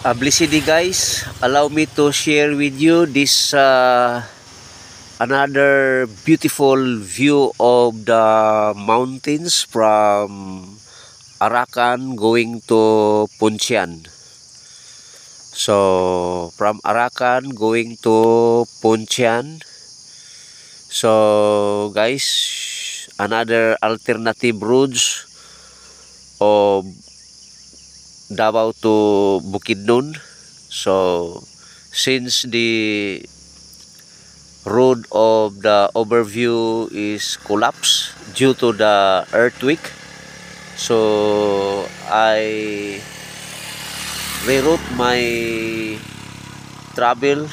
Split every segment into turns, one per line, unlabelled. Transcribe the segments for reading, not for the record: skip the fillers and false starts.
Blessed guys, allow me to share with you this another beautiful view of the mountains from Arakan going to Pontian. So from Arakan going to Pontian. So guys, another alternative routes of Davao to Bukidnon. So since the road of the overview is collapsed due to the earthquake, so I reroute my travel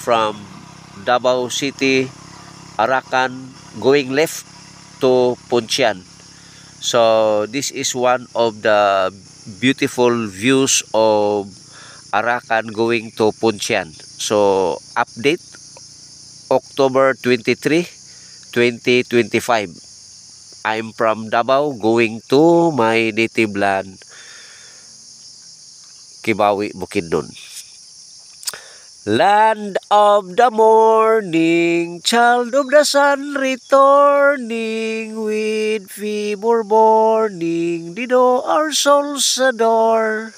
from Davao City, Arakan, going left to Pontian. So this is one of the beautiful views of Arakan going to Pontian. So update October 23, 2025. I'm from Davao going to my native land, Kibawi, Bukidnon. Land of the morning, child of the sun returning, with fever burning, did all our souls adore.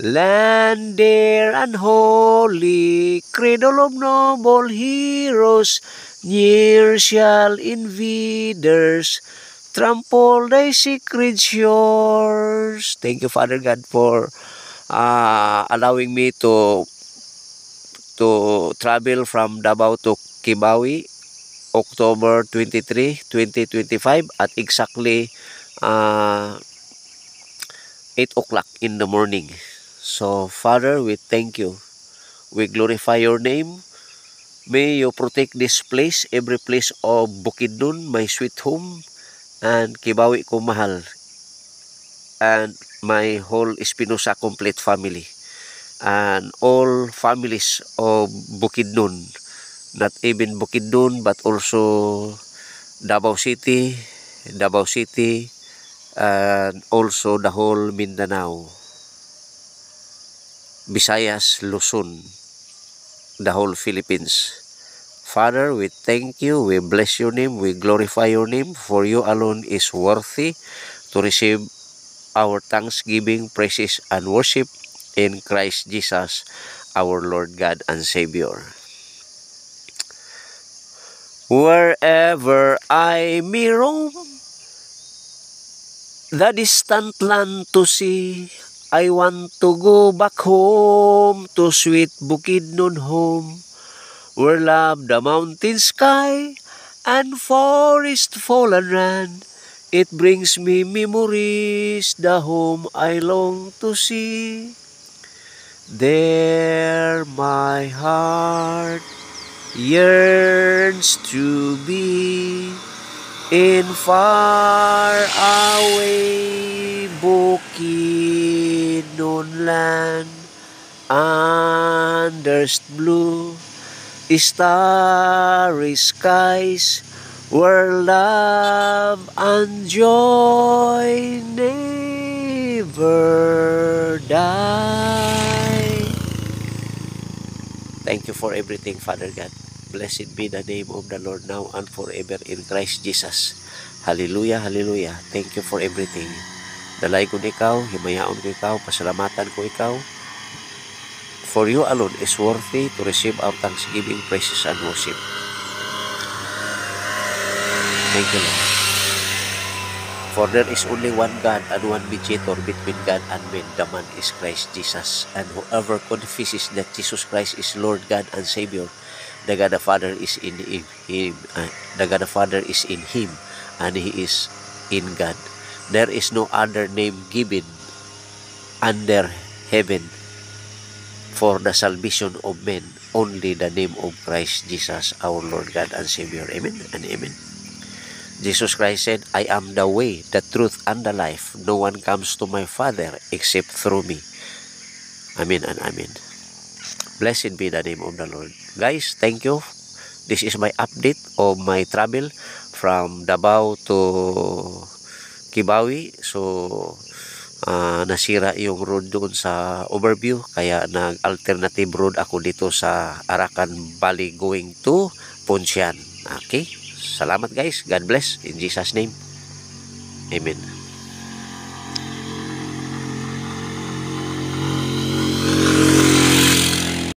Land there unholy, cradle of noble heroes, near shall invaders trample thy sacred shores. Thank you, Father God, for allowing me to travel from Davao to Kibawi, October 23, 2025 at exactly 8 o'clock in the morning. So, Father, we thank you. We glorify your name. May you protect this place, every place of Bukidnon, my sweet home, and Kibawi ko mahal, and my whole Espinosa complete family, and all families of Bukidnon, not even Bukidnon, but also Davao City, and also the whole Mindanao, Visayas, Luzon, the whole Philippines. Father, we thank you, we bless your name, we glorify your name, for you alone is worthy to receive our thanksgiving, praises, and worship in Christ Jesus, our Lord God and Savior. Wherever I may roam, the distant land to see, I want to go back home to sweet Bukidnon home, where love the mountain sky and forest fallen ran. It brings me memories, the home I long to see. There my heart yearns to be, in far away Bukidnon land, under blue starry skies, where love and joy never die. Thank you for everything, Father God. Blessed be the name of the Lord now and forever in Christ Jesus. Hallelujah, hallelujah. Thank you for everything. Dalay ko ni ikaw, himayaon ko ikaw, pasalamatan ko ikaw. For you alone is worthy to receive our thanksgiving, praises, and worship. Thank you, Lord. For there is only one God and one mediator between God and men, the man is Christ Jesus. And whoever confesses that Jesus Christ is Lord God and Savior, the God the Father is in him. The God the Father is in him, and he is in God. There is no other name given under heaven for the salvation of men, only the name of Christ Jesus, our Lord God and Savior. Amen and amen. Jesus Christ said, I am the way, the truth, and the life. No one comes to my Father except through me. Amen and amen. Blessed be the name of the Lord. Guys, thank you. This is my update of my travel from Davao to Kibawi. So, nasira yung road doon sa overview, kaya nag-alternative road ako dito sa Arakan Valley going to Poncian. Okay, salamat guys, God bless in Jesus name, amen.